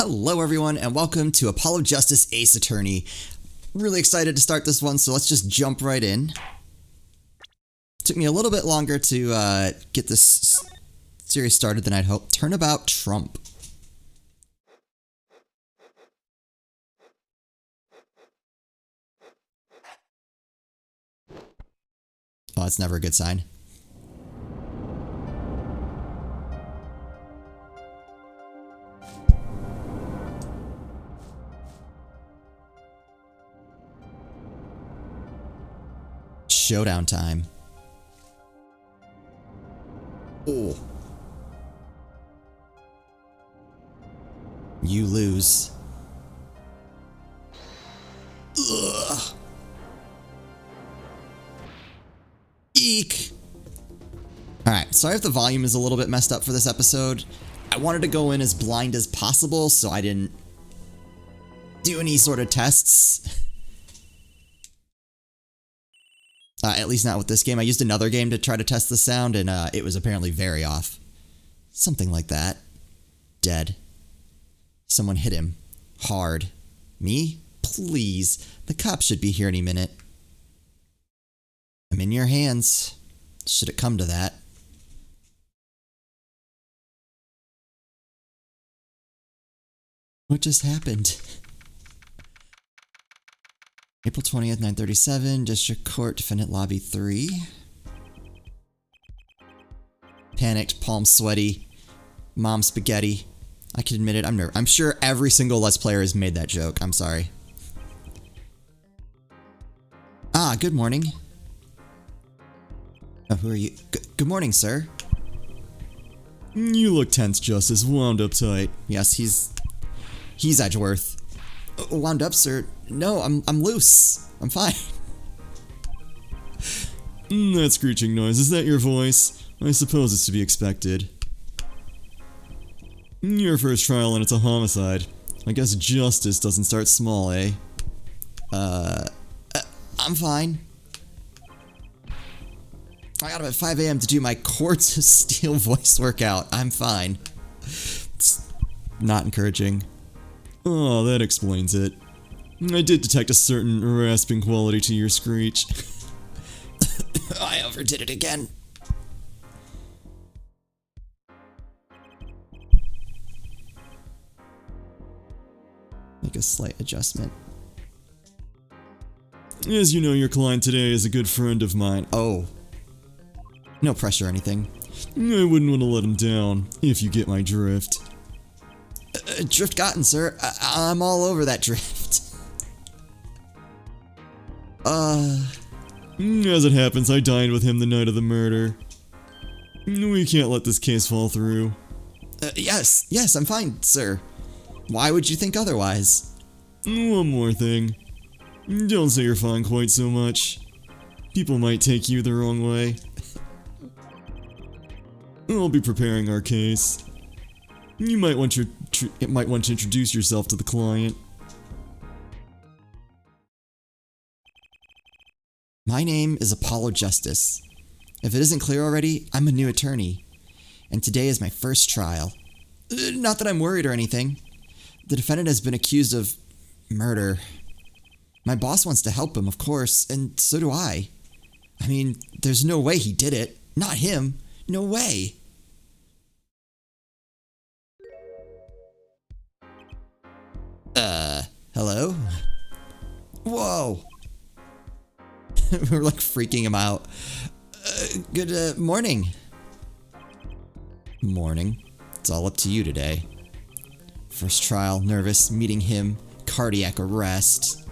Hello everyone and welcome to Apollo Justice Ace Attorney. Really excited to start this one, so let's just jump right in. Took me a little bit longer to get this series started than I'd hoped. Turnabout Trump. Oh, that's never a good sign. Showdown time. Oh. You lose. Ugh. Eek. Alright, sorry if the volume is a little bit messed up for this episode. I wanted to go in as blind as possible, so I didn't do any sort of tests. At least not with this game. I used another game to try to test the sound, and it was apparently very off. Something like that. Dead. Someone hit him. Hard. Me? Please. The cops should be here any minute. I'm in your hands. Should it come to that. What just happened? April 20th, 9:37, District Court, Defendant Lobby 3. Panicked, palms sweaty, mom spaghetti. I can admit it, I'm sure every single Let's Player has made that joke, I'm sorry. Ah, good morning. Oh, who are you? Good morning, sir. You look tense, Justice, wound up tight. Yes, he's Edgeworth. Wound up, sir? No, I'm loose. I'm fine. That screeching noise, is that your voice? I suppose it's to be expected. Your first trial and it's a homicide. I guess justice doesn't start small, eh? I'm fine. I got up at 5 a.m. to do my Quartz of Steel voice workout. I'm fine. It's not encouraging. Oh, that explains it. I did detect a certain rasping quality to your screech. I overdid it again. Make a slight adjustment. As you know, your client today is a good friend of mine. Oh. No pressure or anything. I wouldn't want to let him down, if you get my drift. Drift gotten, sir. I'm all over that drift. As it happens, I dined with him the night of the murder. We can't let this case fall through. Yes, I'm fine, sir. Why would you think otherwise? One more thing. Don't say you're fine quite so much. People might take you the wrong way. I'll be preparing our case. You might want to introduce yourself to the client. My name is Apollo Justice. If it isn't clear already, I'm a new attorney, and today is my first trial. Not that I'm worried or anything. The defendant has been accused of murder. My boss wants to help him, of course, and so do I. I mean, there's no way he did it. Not him. No way. Hello? Whoa. We're like freaking him out. Good morning. Morning. It's all up to you today. First trial, nervous, meeting him, cardiac arrest.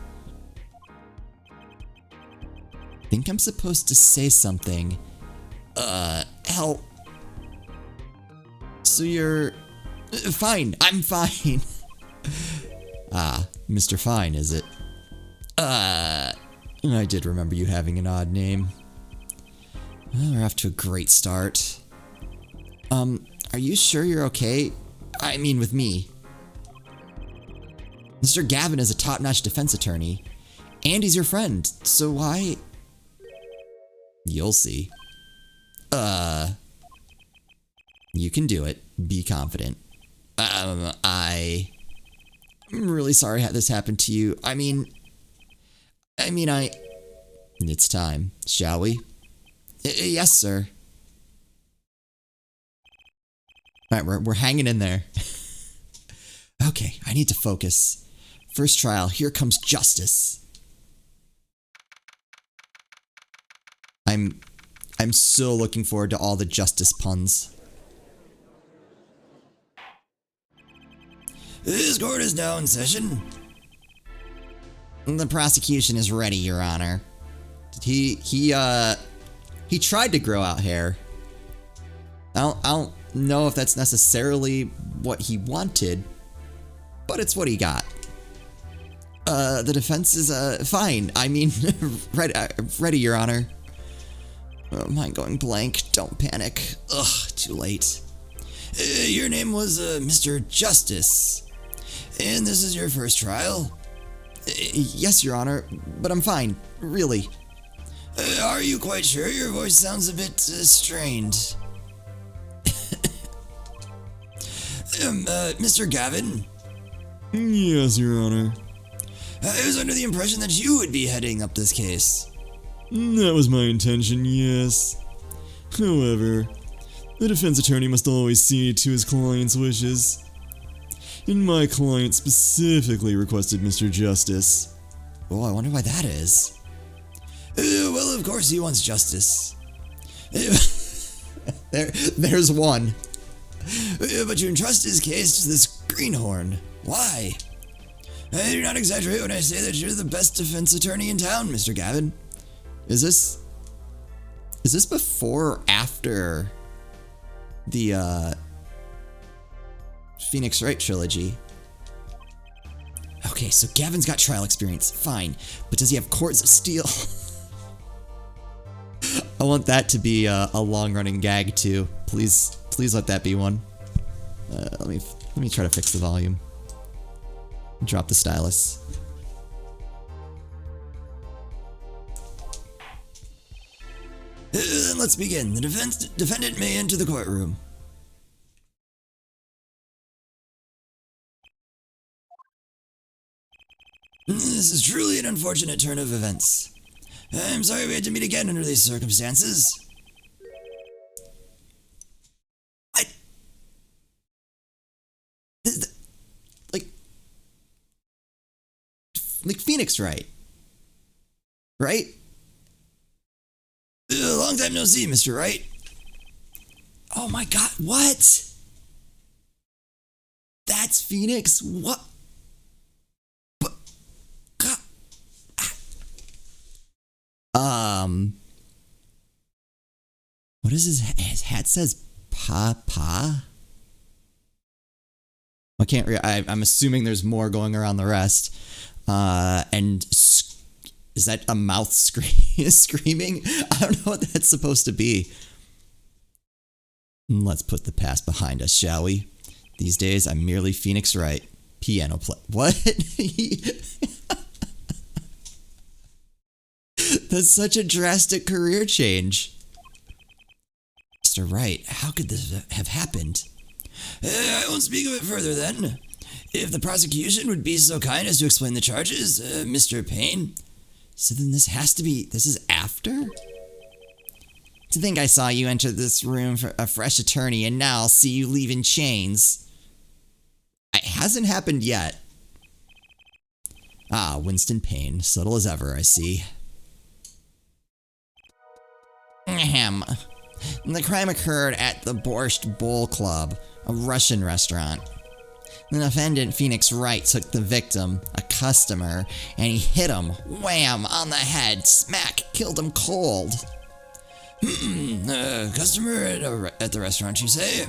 Think I'm supposed to say something. Help. So you're... Fine, I'm fine. Ah, Mr. Fine, is it? I did remember you having an odd name. Well, we're off to a great start. Are you sure you're okay? I mean, with me. Mr. Gavin is a top-notch defense attorney, and he's your friend, so why... You'll see. You can do it. Be confident. I'm really sorry this happened to you. I mean, It's time, shall we? Yes, sir. Alright, we're hanging in there. Okay, I need to focus. First trial, here comes justice. I'm so looking forward to all the justice puns. This court is now in session. The prosecution is ready, Your Honor. He tried to grow out hair. I don't know if that's necessarily what he wanted, but it's what he got. The defense is fine. I mean, ready, Your Honor. Mind going blank. Don't panic. Ugh, too late. Your name was Mr. Justice, and this is your first trial? Yes, Your Honor, but I'm fine, really. Are you quite sure? Your voice sounds a bit strained. Mr. Gavin? Yes, Your Honor. I was under the impression that you would be heading up this case. That was my intention, yes. However, the defense attorney must always see to his client's wishes. And my client specifically requested Mr. Justice. Oh, I wonder why that is. Well, of course he wants justice. There's one. But you entrust his case to this greenhorn. Why? I do not exaggerate when I say that you're the best defense attorney in town, Mr. Gavin. Is this before or after the Phoenix Wright trilogy? Okay, so Gavin's got trial experience, fine, but does he have courts of steel? I want that to be a long-running gag too. Please let that be one. Let me try to fix the volume. Drop the stylus. Then let's begin. The defendant may enter the courtroom. This is truly an unfortunate turn of events. I'm sorry we had to meet again under these circumstances. What? Like Phoenix Wright. Right? Long time no see, Mr. Wright. Oh my god, what? That's Phoenix? What? What is his hat says Papa? I can't I'm assuming there's more going around the rest. And is that a mouth screaming? I don't know what that's supposed to be. Let's put the past behind us, shall we? These days, I'm merely Phoenix Wright, piano player. What? That's such a drastic career change. Mr. Wright, how could this have happened? I won't speak of it further then. If the prosecution would be so kind as to explain the charges, Mr. Payne. So then this is after? To think I saw you enter this room for a fresh attorney and now I'll see you leave in chains. It hasn't happened yet. Ah, Winston Payne, subtle as ever, I see. Ahem. The crime occurred at the Borscht Bowl Club, a Russian restaurant. The defendant, Phoenix Wright, took the victim, a customer, and he hit him, wham, on the head, smack, killed him cold. Customer at the restaurant, you say?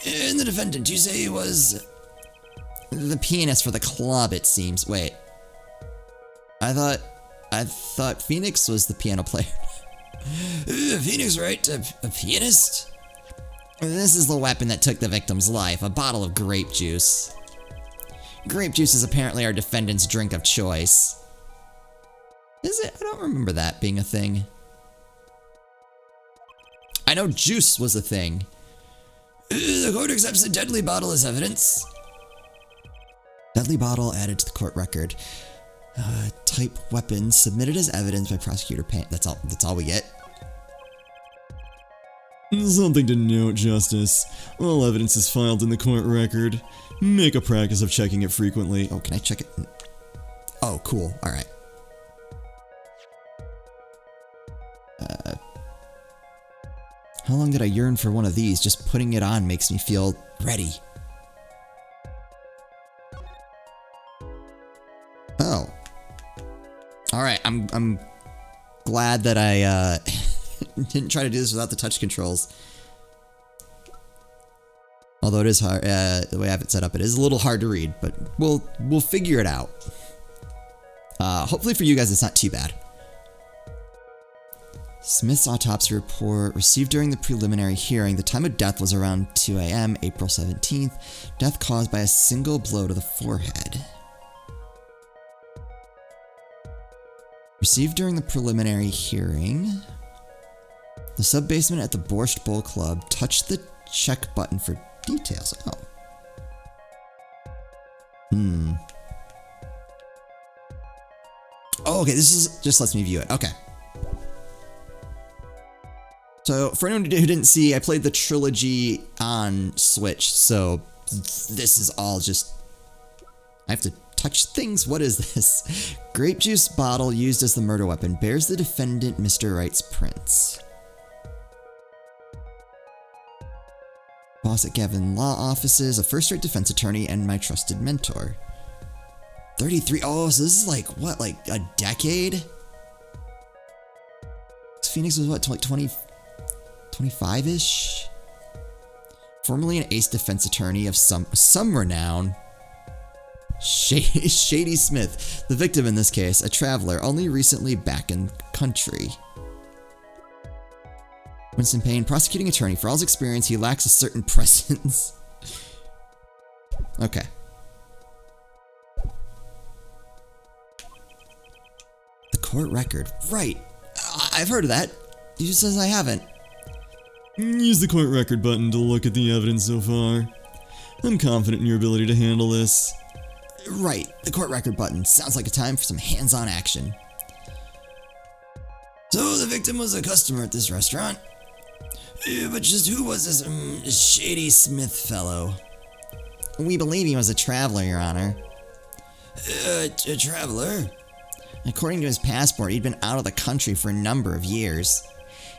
And the defendant, you say he was... The pianist for the club, it seems. Wait. I thought Phoenix was the piano player. Phoenix Wright, a pianist? This is the weapon that took the victim's life, a bottle of grape juice. Grape juice is apparently our defendant's drink of choice. Is it? I don't remember that being a thing. I know juice was a thing. The court accepts the deadly bottle as evidence. Deadly bottle added to the court record. Type weapon submitted as evidence by prosecutor Payne. That's all we get. Something to note, Justice. All evidence is filed in the court record. Make a practice of checking it frequently. Oh, can I check it? Oh, cool. All right. How long did I yearn for one of these? Just putting it on makes me feel ready. Oh. All right. I'm glad that I didn't try to do this without the touch controls. Although it is hard, the way I have it set up, it is a little hard to read, but we'll figure it out. Hopefully for you guys, it's not too bad. Smith's autopsy report received during the preliminary hearing. The time of death was around 2 a.m., April 17th. Death caused by a single blow to the forehead. Received during the preliminary hearing. The sub-basement at the Borscht Bowl Club. Touch the check button for details. Oh, okay, this is just lets me view it. Okay. So, for anyone who didn't see, I played the trilogy on Switch, so this is all just... I have to touch things? What is this? Grape juice bottle used as the murder weapon bears the defendant Mr. Wright's prints. Boss at Gavin Law Offices, a first-rate defense attorney, and my trusted mentor. 33. Oh, so this is like, what, like a decade? Phoenix was what, like 25-ish? Formerly an ace defense attorney of some renown. Shady Smith, the victim in this case, a traveler, only recently back in country. Winston Payne, prosecuting attorney. For all his experience, he lacks a certain presence. Okay. The court record. Right. I've heard of that. He just says I haven't. Use the court record button to look at the evidence so far. I'm confident in your ability to handle this. Right. The court record button. Sounds like a time for some hands-on action. So the victim was a customer at this restaurant. But just who was this Shady Smith fellow? We believe he was a traveler, Your Honor. A traveler? According to his passport, he'd been out of the country for a number of years.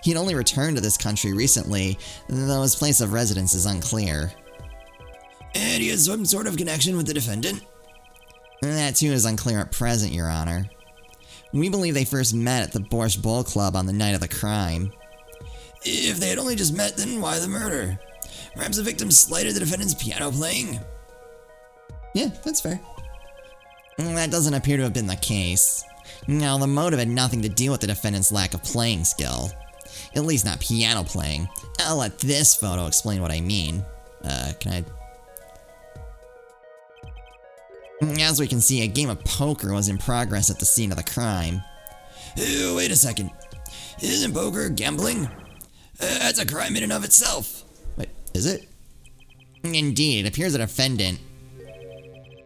He'd only returned to this country recently, though his place of residence is unclear. And he had some sort of connection with the defendant? That too is unclear at present, Your Honor. We believe they first met at the Borscht Bowl Club on the night of the crime. If they had only just met, then why the murder? Perhaps the victim slighted the defendant's piano playing? Yeah, that's fair. That doesn't appear to have been the case. Now, the motive had nothing to do with the defendant's lack of playing skill. At least not piano playing. I'll let this photo explain what I mean. Can I... As we can see, a game of poker was in progress at the scene of the crime. Wait a second. Isn't poker gambling? That's a crime in and of itself. Wait, is it? Indeed, it appears the defendant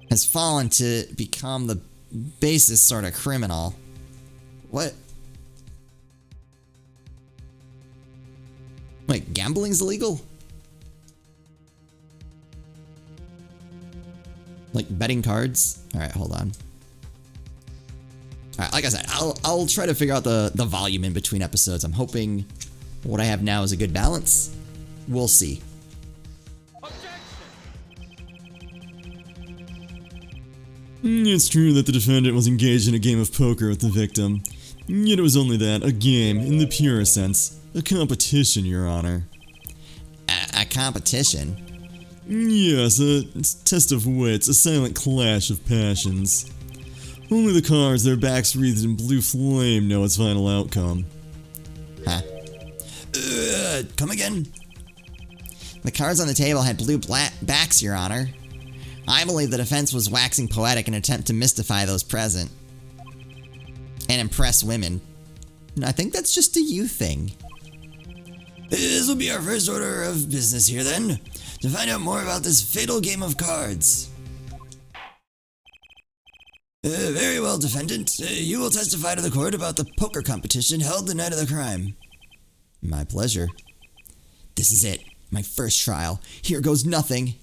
has fallen to become the basest sort of criminal. What? Wait, gambling's illegal? Like betting cards? Alright, hold on. Alright, like I said, I'll try to figure out the volume in between episodes. I'm hoping what I have now is a good balance. We'll see. It's true that the defendant was engaged in a game of poker with the victim. Yet it was only that, a game, in the purest sense. A competition, Your Honor. A competition? Yes, a test of wits, a silent clash of passions. Only the cards, their backs wreathed in blue flame, know its final outcome. Huh? Come again? The cards on the table had blue backs, Your Honor. I believe the defense was waxing poetic in an attempt to mystify those present. And impress women. I think that's just a you thing. This will be our first order of business here then, to find out more about this fatal game of cards. Very well, defendant. You will testify to the court about the poker competition held the night of the crime. My pleasure. This is it. My first trial. Here goes nothing.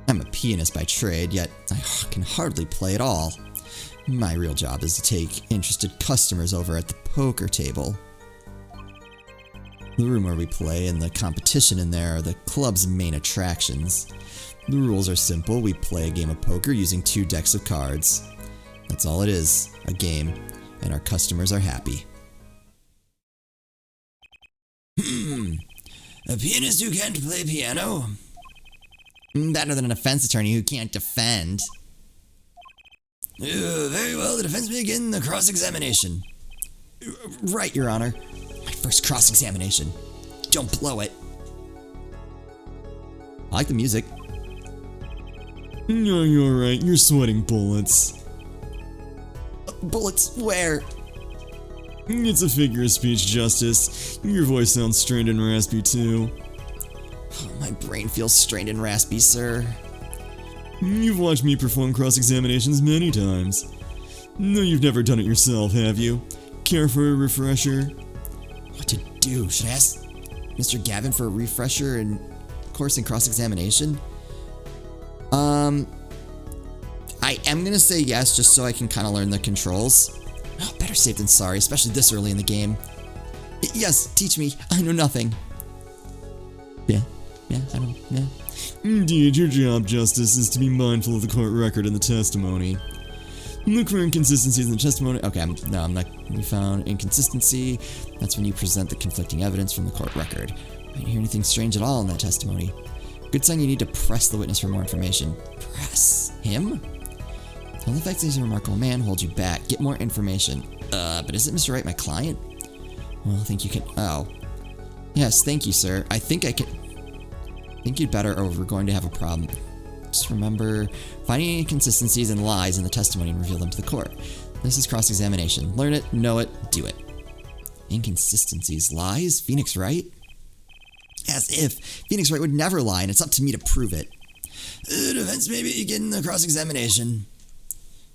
I'm a pianist by trade, yet I can hardly play at all. My real job is to take interested customers over at the poker table. The room where we play and the competition in there are the club's main attractions. The rules are simple. We play a game of poker using 2 decks of cards. That's all it is, a game, and our customers are happy. A pianist who can't play piano? Better than an defense attorney who can't defend. Very well, the defense may begin the cross-examination. Right, Your Honor. My first cross-examination. Don't blow it. I like the music. No, you're right. You're sweating bullets. Bullets where? It's a figure of speech, Justice. Your voice sounds strained and raspy, too. Oh, my brain feels strained and raspy, sir. You've watched me perform cross-examinations many times. No, you've never done it yourself, have you? Care for a refresher? What to do? Should I ask Mr. Gavin for a refresher and course in cross-examination? I am gonna say yes, just so I can kind of learn the controls. Oh, better safe than sorry, especially this early in the game. Yes, teach me. I know nothing. Yeah, I don't, yeah. Indeed, your job, Justice, is to be mindful of the court record and the testimony. Look for inconsistencies in the testimony. Okay, I'm not. We found inconsistency. That's when you present the conflicting evidence from the court record. I didn't hear anything strange at all in that testimony. Good sign you need to press the witness for more information. Press him? The only fact that he's a remarkable man holds you back. Get more information. But isn't Mr. Wright my client? Well, I think you can. Oh. Yes, thank you, sir. I think you'd better, or we're going to have a problem. Just remember, finding inconsistencies and lies in the testimony and reveal them to the court. This is cross-examination. Learn it, know it, do it. Inconsistencies, lies? Phoenix Wright? As if Phoenix Wright would never lie, and it's up to me to prove it. The defense may begin the cross-examination.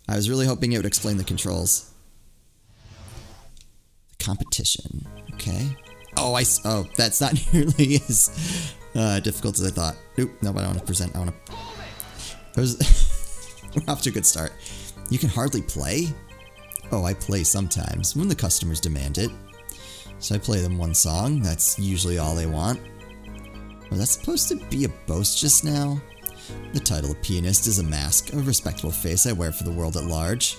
I was really hoping it would explain the controls. The competition. Okay. Oh, that's not nearly as difficult as I thought. Oop, no, but I want to present. We're off to a good start. You can hardly play? Oh, I play sometimes, when the customers demand it. So I play them one song, that's usually all they want. Was that supposed to be a boast just now? The title of pianist is a mask, a respectable face I wear for the world at large.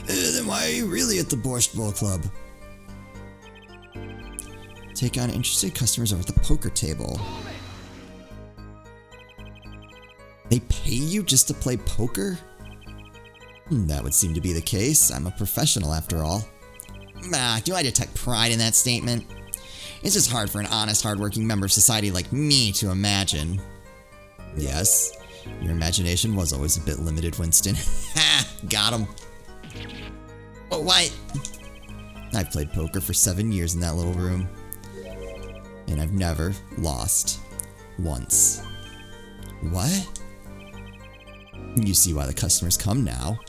Then why are you really at the Borscht Bowl Club? Take on interested customers over at the poker table. They pay you just to play poker? That would seem to be the case. I'm a professional after all. Do I detect pride in that statement? It's just hard for an honest, hardworking member of society like me to imagine. Yes, your imagination was always a bit limited, Winston. Ha! Got him. Oh, what? I've played poker for 7 years in that little room. And I've never lost once. What? You see why the customers come now.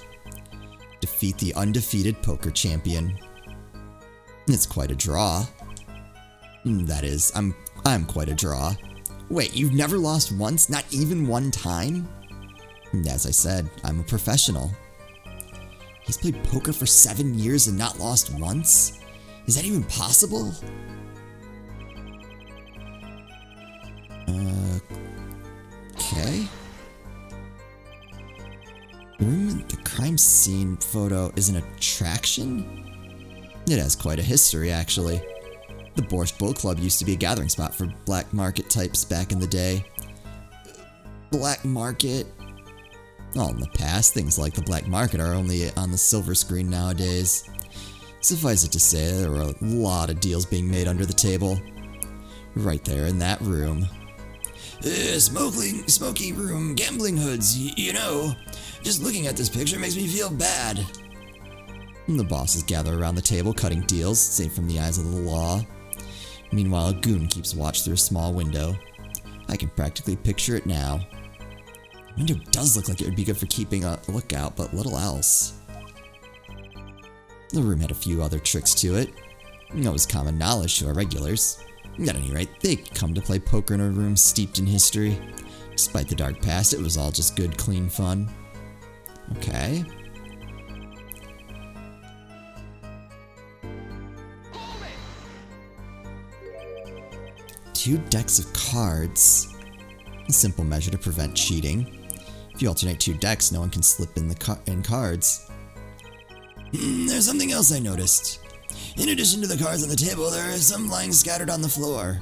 Defeat the undefeated poker champion. It's quite a draw. That is, I'm quite a draw. Wait, you've never lost once? Not even one time? As I said, I'm a professional. He's played poker for 7 years and not lost once? Is that even possible? Okay. The room in the crime scene photo is an attraction? It has quite a history, actually. The Borscht Bowl Club used to be a gathering spot for black market types back in the day. Black market? Well, in the past, things like the black market are only on the silver screen nowadays. Suffice it to say, there were a lot of deals being made under the table. Right there in that room. Smoky room, gambling hoods, you know. Just looking at this picture makes me feel bad. The bosses gather around the table, cutting deals, safe from the eyes of the law. Meanwhile, a goon keeps watch through a small window. I can practically picture it now. The window does look like it would be good for keeping a lookout, but little else. The room had a few other tricks to it. It was common knowledge to our regulars. At any rate, they come to play poker in a room steeped in history. Despite the dark past, it was all just good, clean fun. Okay. Two decks of cards. A simple measure to prevent cheating. If you alternate two decks, no one can slip in the cards. There's something else I noticed. In addition to the cards on the table, there are some lying scattered on the floor.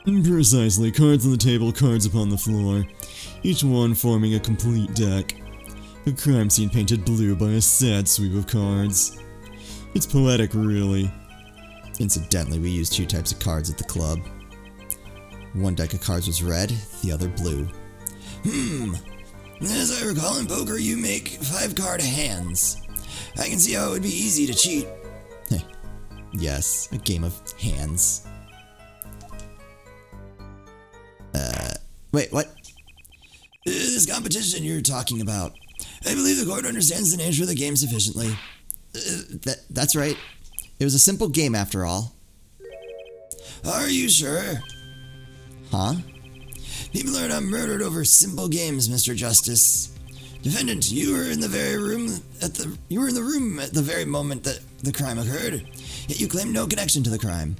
Precisely, cards on the table, cards upon the floor, each one forming a complete deck. A crime scene painted blue by a sad sweep of cards. It's poetic, really. Incidentally, we use two types of cards at the club. One deck of cards was red, the other blue. As I recall, in poker you make 5-card hands. I can see how it would be easy to cheat. Yes, a game of hands. Wait, what? This competition you're talking about. I believe the court understands the nature of the game sufficiently. That's right. It was a simple game after all. Are you sure? Huh? People are not murdered over simple games, Mr. Justice. Defendant, you were in the room at the very moment that the crime occurred, yet you claim no connection to the crime.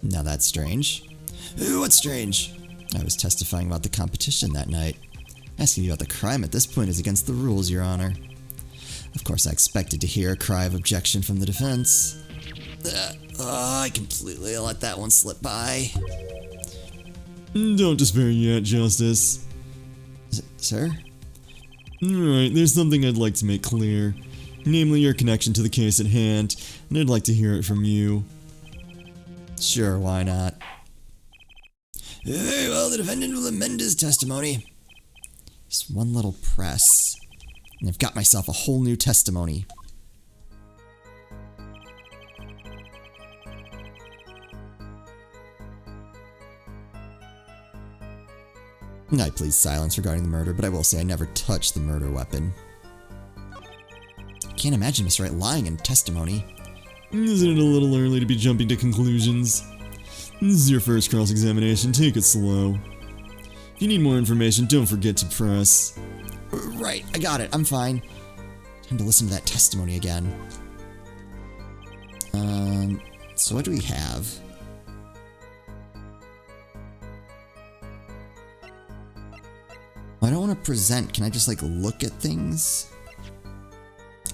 Now that's strange. What's strange? I was testifying about the competition that night. Asking you about the crime at this point is against the rules, Your Honor. Of course, I expected to hear a cry of objection from the defense. I completely let that one slip by. Don't despair yet, Justice. Sir? Alright, there's something I'd like to make clear. Namely, your connection to the case at hand, and I'd like to hear it from you. Sure, why not? Very well, the defendant will amend his testimony. Just one little press, and I've got myself a whole new testimony. I plead silence regarding the murder, but I will say I never touched the murder weapon. I can't imagine Mr. Wright lying in testimony. Isn't it a little early to be jumping to conclusions? This is your first cross-examination, take it slow. If you need more information, don't forget to press. Right, I got it, I'm fine. Time to listen to that testimony again. So what do we have? I don't want to present. Can I just, like, look at things?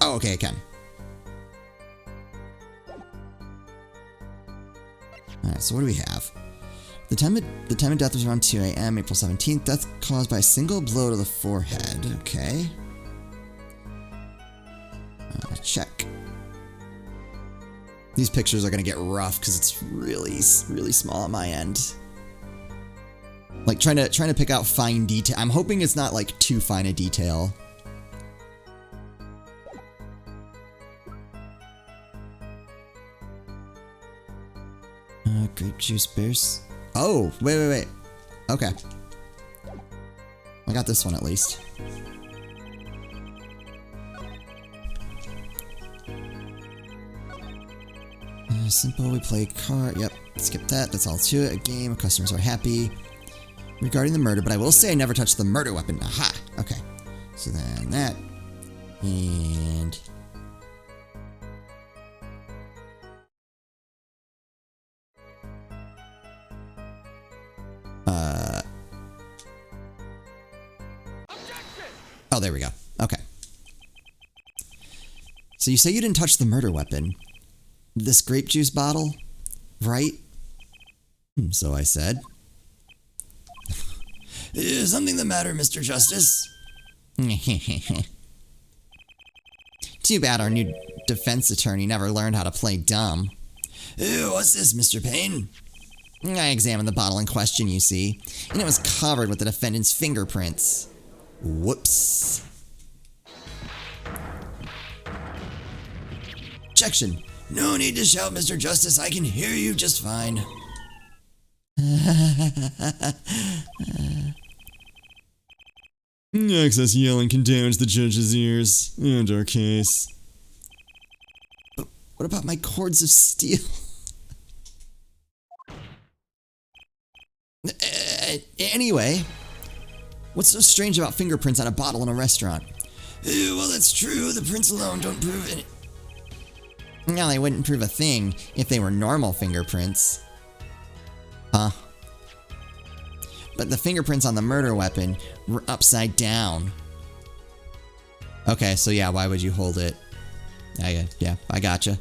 Oh, okay, I can. Alright, so what do we have? The time of death was around 2 a.m., April 17th. Death caused by a single blow to the forehead. Okay. Check. These pictures are going to get rough because it's really, really small on my end. Like, trying to pick out fine detail. I'm hoping it's not, like, too fine a detail. Grape juice bears. Oh, wait. Okay. I got this one at least. Simple, we play card. Yep, skip that. That's all to it. A game. Customers are happy. Regarding the murder, but I will say I never touched the murder weapon. Aha! Okay. So then that. And. Oh, there we go. Okay. So you say you didn't touch the murder weapon. This grape juice bottle? Right? So I said. Is something the matter, Mr. Justice? Too bad our new defense attorney never learned how to play dumb. What's this, Mr. Payne? I examined the bottle in question, you see, and it was covered with the defendant's fingerprints. Whoops. Objection. No need to shout, Mr. Justice. I can hear you just fine. Excess yelling can damage the judge's ears and our case. What about my cords of steel? Anyway, what's so strange about fingerprints on a bottle in a restaurant? Well, that's true. The prints alone don't prove it. No, they wouldn't prove a thing if they were normal fingerprints. Huh? But the fingerprints on the murder weapon were upside down. Okay, so yeah, why would you hold it? Yeah, I gotcha.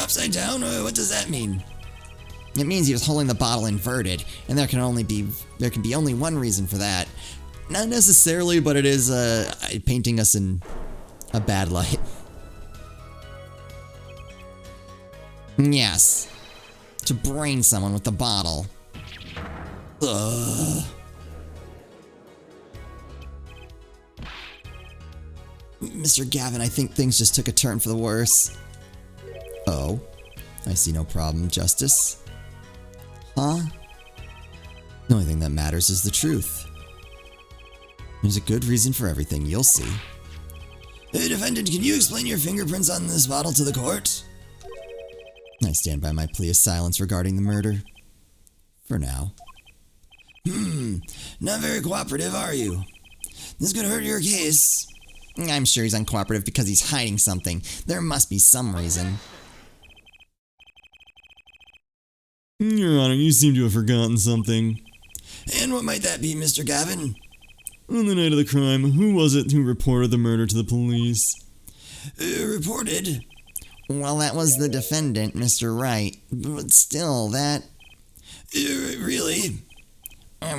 Upside down? What does that mean? It means he was holding the bottle inverted, and there can be only one reason for that. Not necessarily, but it is painting us in a bad light. Yes. To brain someone with the bottle. Ugh. Mr. Gavin, I think things just took a turn for the worse. Oh, I see no problem, Justice. Huh? The only thing that matters is the truth. There's a good reason for everything, you'll see. Hey, Defendant, can you explain your fingerprints on this bottle to the court? I stand by my plea of silence regarding the murder. For now. Not very cooperative, are you? This could hurt your case. I'm sure he's uncooperative because he's hiding something. There must be some reason. Your Honor, you seem to have forgotten something. And what might that be, Mr. Gavin? On the night of the crime, who was it who reported the murder to the police? Reported? Well, that was the defendant, Mr. Wright. But still, that... Really?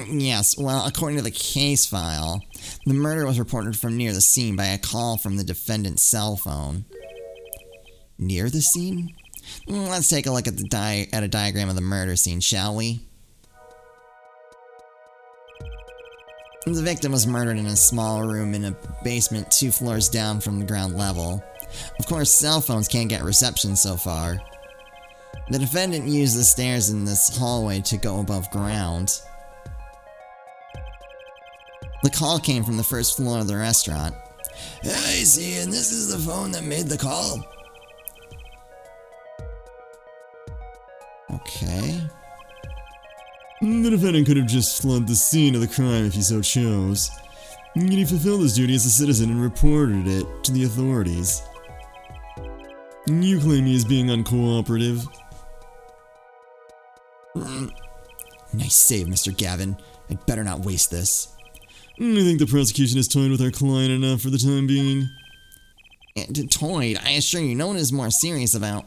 Yes, well, according to the case file, the murder was reported from near the scene by a call from the defendant's cell phone. Near the scene? Let's take a look at a diagram of the murder scene, shall we? The victim was murdered in a small room in a basement 2 floors down from the ground level. Of course, cell phones can't get reception so far. The defendant used the stairs in this hallway to go above ground. The call came from the first floor of the restaurant. I see, and this is the phone that made the call. Okay. The defendant could have just fled the scene of the crime if he so chose. Yet he fulfilled his duty as a citizen and reported it to the authorities. You claim he is being uncooperative. Nice save, Mr. Gavin. I'd better not waste this. I think the prosecution has toyed with our client enough for the time being. Toyed? I assure you, no one is more serious about...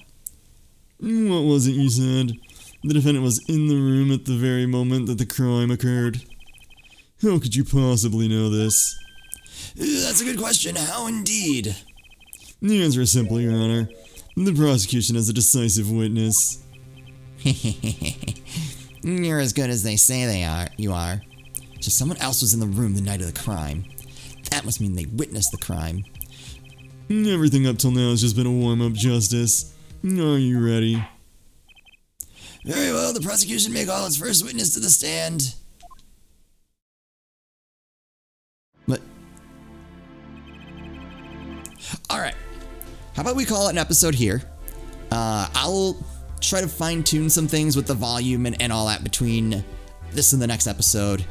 What was it you said? The defendant was in the room at the very moment that the crime occurred. How could you possibly know this? That's a good question. How indeed? The answer is simple, Your Honor. The prosecution has a decisive witness. You're as good as they say you are. So someone else was in the room the night of the crime. That must mean they witnessed the crime. Everything up till now has just been a warm-up, Justice. Are you ready? Very well, the prosecution may call its first witness to the stand. What? Alright. How about we call it an episode here? I'll try to fine-tune some things with the volume and all that between this and the next episode.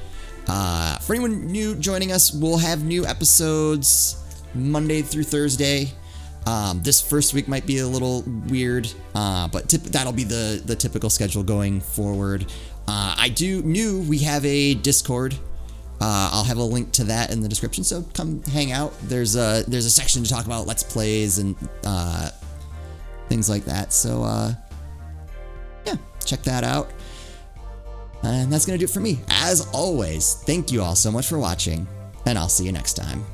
For anyone new joining us, we'll have new episodes Monday through Thursday. This first week might be a little weird, but that'll be the typical schedule going forward. We have a Discord. I'll have a link to that in the description, so come hang out. There's a section to talk about Let's Plays and things like that. So yeah, check that out. And that's gonna do it for me. As always, thank you all so much for watching, and I'll see you next time.